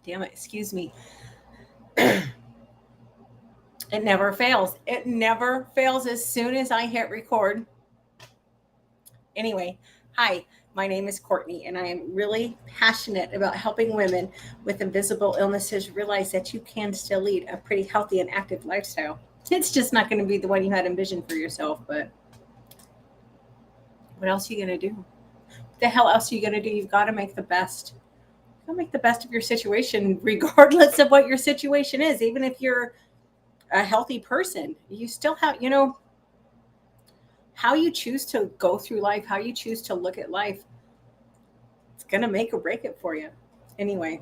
Damn it, excuse me. It never fails. It never fails as soon as I hit record. Anyway, hi, my name is Courtney, and I am really passionate about helping women with invisible illnesses realize that you can still lead a pretty healthy and active lifestyle. It's just not going to be the one you had envisioned for yourself, but what else are you going to do? What the hell else are you going to do? You've got to make the best. You've got to make the best of your situation, regardless of what your situation is. Even if you're a healthy person, you still have, how you choose to go through life, how you choose to look at life, it's going to make or break it for you. Anyway,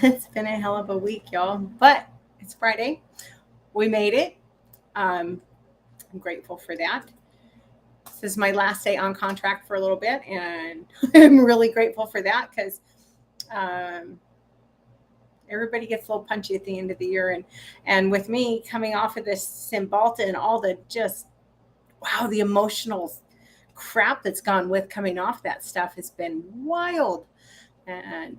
it's been a hell of a week, y'all, but it's Friday. We made it. I'm grateful for that. This is my last day on contract for a little bit, and I'm really grateful for that because um, everybody gets a little punchy at the end of the year, and with me coming off of this Cymbalta and all the just wow, the emotional crap that's gone with coming off that stuff has been wild. And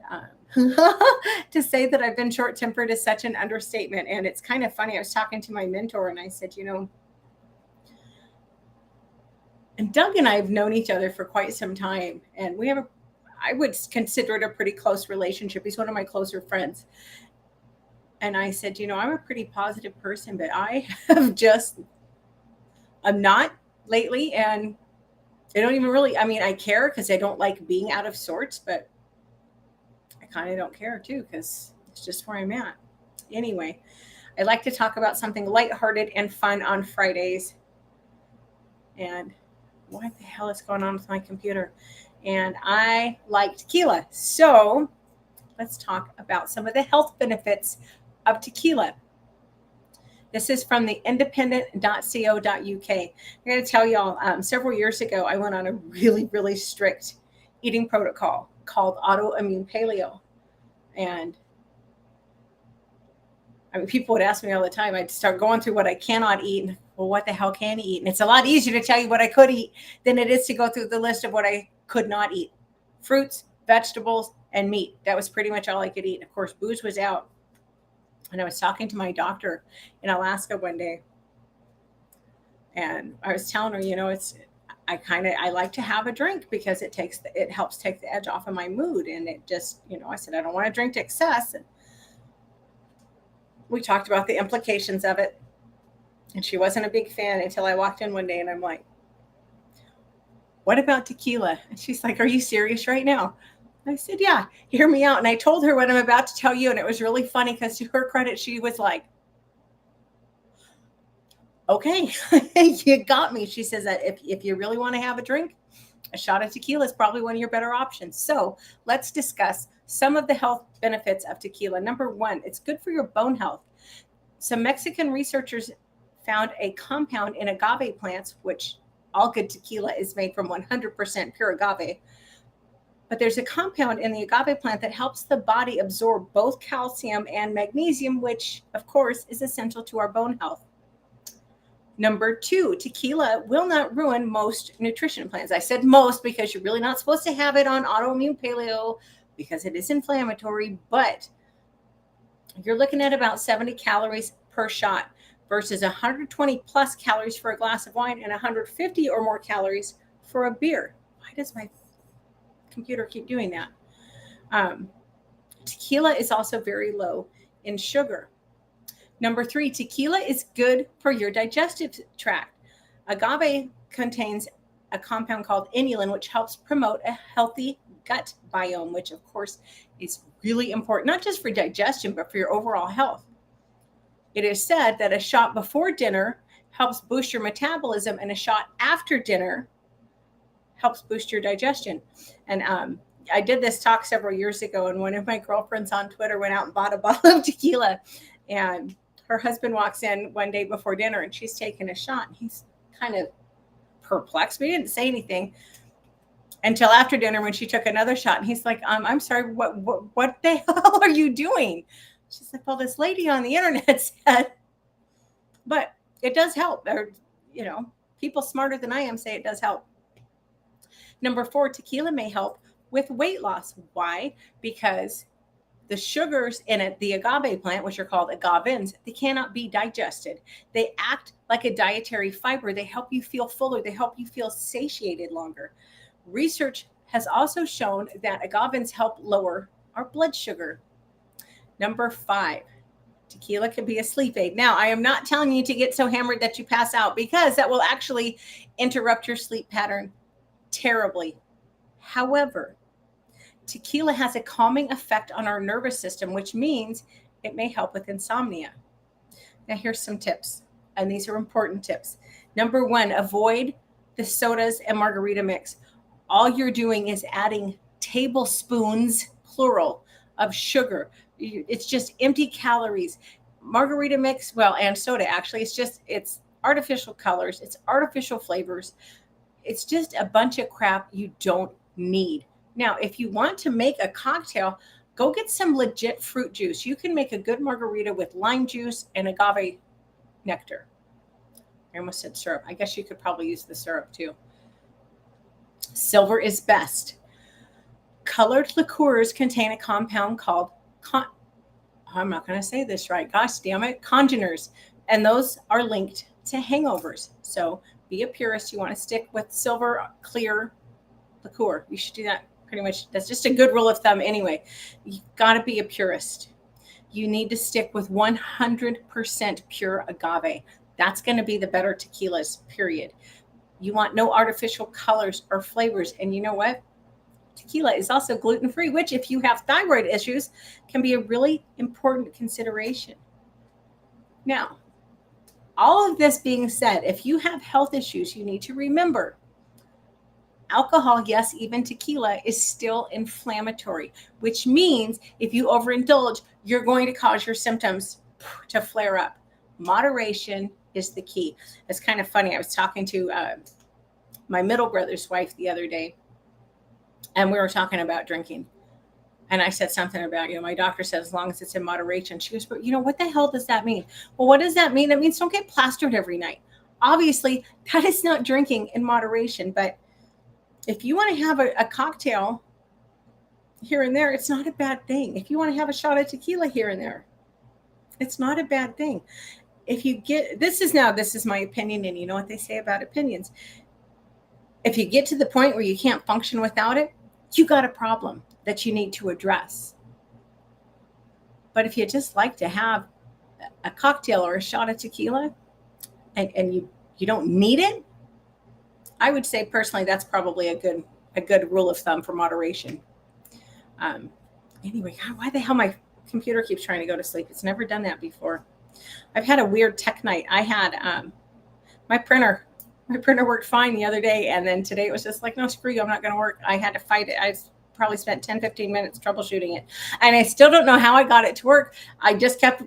to say that I've been short tempered is such an understatement. And it's kind of funny. I was talking to my mentor and I said, and Doug and I have known each other for quite some time. And we have I would consider it a pretty close relationship. He's one of my closer friends. And I said, I'm a pretty positive person, but I have just, I'm not lately. And I don't even really, I mean, I care because I don't like being out of sorts, but I kind of don't care too because it's just where I'm at. Anyway, I like to talk about something lighthearted and fun on Fridays. And what the hell is going on with my computer? And I like tequila. So let's talk about some of the health benefits of tequila. This is from the independent.co.uk. I'm going to tell y'all, several years ago, I went on a really, really strict eating protocol called autoimmune paleo. And I mean, people would ask me all the time. I'd start going through what I cannot eat. And, well, what the hell can you eat? And it's a lot easier to tell you what I could eat than it is to go through the list of what I could not eat. Fruits, vegetables, and meat. That was pretty much all I could eat. And of course, booze was out. And I was talking to my doctor in Alaska one day. And I was telling her, I like to have a drink because it helps take the edge off of my mood. And it just, I said, I don't want to drink to excess. And we talked about the implications of it. And she wasn't a big fan until I walked in one day and I'm like, what about tequila? And she's like, are you serious right now? I said, yeah, hear me out. And I told her what I'm about to tell you. And it was really funny because to her credit, she was like, okay, you got me. She says that if you really want to have a drink, a shot of tequila is probably one of your better options. So let's discuss some of the health benefits of tequila. Number one, it's good for your bone health. Some Mexican researchers found a compound in agave plants, which all good tequila is made from 100% pure agave. But there's a compound in the agave plant that helps the body absorb both calcium and magnesium, which, of course, is essential to our bone health. Number two, tequila will not ruin most nutrition plans. I said most because you're really not supposed to have it on autoimmune paleo because it is inflammatory, but you're looking at about 70 calories per shot versus 120 plus calories for a glass of wine and 150 or more calories for a beer. Why does my computer keep doing that? Tequila is also very low in sugar. Number three, tequila is good for your digestive tract. Agave contains a compound called inulin, which helps promote a healthy gut biome, which of course is really important, not just for digestion, but for your overall health. It is said that a shot before dinner helps boost your metabolism, and a shot after dinner helps boost your digestion. And I did this talk several years ago, and one of my girlfriends on Twitter went out and bought a bottle of tequila, and her husband walks in one day before dinner, and she's taking a shot. And he's kind of perplexed, but he didn't say anything until after dinner when she took another shot. And he's like, I'm sorry, what the hell are you doing? She's like, well, this lady on the internet said, but it does help. Or, people smarter than I am say it does help. Number four, tequila may help with weight loss. Why? Because the sugars in it, the agave plant, which are called agavins, they cannot be digested. They act like a dietary fiber. They help you feel fuller. They help you feel satiated longer. Research has also shown that agavins help lower our blood sugar. Number 5, tequila can be a sleep aid. Now, I am not telling you to get so hammered that you pass out, because that will actually interrupt your sleep pattern terribly. However, tequila has a calming effect on our nervous system, which means it may help with insomnia. Now, here's some tips, and these are important tips. Number 1, avoid the sodas and margarita mix. All you're doing is adding tablespoons, plural, of sugar. It's just empty calories. Margarita mix, well, and soda actually, it's artificial colors, it's artificial flavors. It's just a bunch of crap you don't need. Now, if you want to make a cocktail, go get some legit fruit juice. You can make a good margarita with lime juice and agave nectar. I almost said syrup. I guess you could probably use the syrup too. Silver is best. Colored liqueurs contain a compound called, I'm not going to say this right, gosh damn it, congeners. And those are linked to hangovers. So be a purist. You want to stick with silver clear liqueur. You should do that pretty much. That's just a good rule of thumb anyway. You've got to be a purist. You need to stick with 100% pure agave. That's going to be the better tequilas, period. You want no artificial colors or flavors. And you know what? Tequila is also gluten-free, which, if you have thyroid issues, can be a really important consideration. Now, all of this being said, if you have health issues, you need to remember alcohol, yes, even tequila, is still inflammatory, which means if you overindulge, you're going to cause your symptoms to flare up. Moderation is the key. It's kind of funny. I was talking to my middle brother's wife the other day, and we were talking about drinking. And I said something about, my doctor said as long as it's in moderation. She goes, but what the hell does that mean? Well, what does that mean? It means don't get plastered every night. Obviously, that is not drinking in moderation. But if you want to have a cocktail here and there, it's not a bad thing. If you want to have a shot of tequila here and there, it's not a bad thing. If you get, this is my opinion, and you know what they say about opinions. If you get to the point where you can't function without it, you got a problem that you need to address. But if you just like to have a cocktail or a shot of tequila and you don't need it, I would say personally that's probably a good rule of thumb for moderation. Anyway, God, why the hell my computer keeps trying to go to sleep? It's never done that before. I've had a weird tech night. I had my printer worked fine the other day, and then today it was just like, no, screw you, I'm not going to work. I had to fight it. I probably spent 10-15 minutes troubleshooting it, and I still don't know how I got it to work. I just kept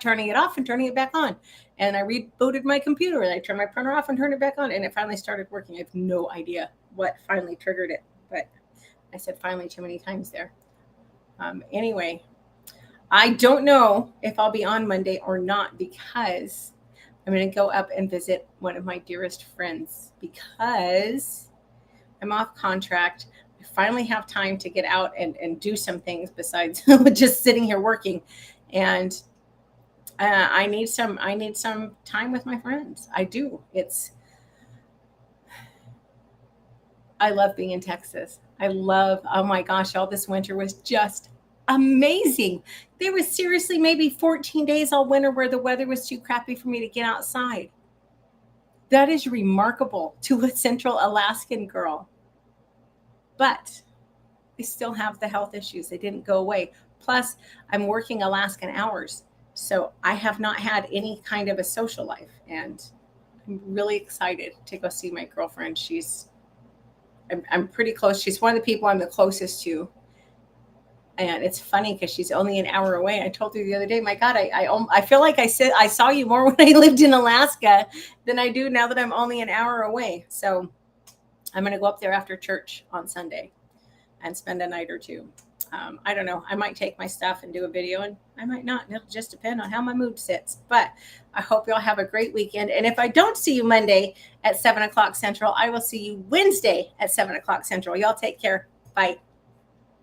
turning it off and turning it back on, and I rebooted my computer, and I turned my printer off and turned it back on, and it finally started working. I have no idea what finally triggered it, but I said finally too many times there. Anyway, I don't know if I'll be on Monday or not, because I'm going to go up and visit one of my dearest friends, because I'm off contract. I finally have time to get out and do some things besides just sitting here working. And I need some time with my friends. I do. I love being in Texas. Oh my gosh, all this winter was just amazing. There was seriously maybe 14 days all winter where the weather was too crappy for me to get outside. That is remarkable to a Central Alaskan girl. But I still have the health issues. They didn't go away. Plus, I'm working Alaskan hours. So I have not had any kind of a social life. And I'm really excited to go see my girlfriend. I'm pretty close. She's one of the people I'm the closest to. And it's funny because she's only an hour away. I told her the other day, my God, I feel like I saw you more when I lived in Alaska than I do now that I'm only an hour away. So I'm going to go up there after church on Sunday and spend a night or two. I don't know. I might take my stuff and do a video, and I might not. It'll just depend on how my mood sits. But I hope y'all have a great weekend. And if I don't see you Monday at 7 o'clock Central, I will see you Wednesday at 7 o'clock Central. Y'all take care. Bye.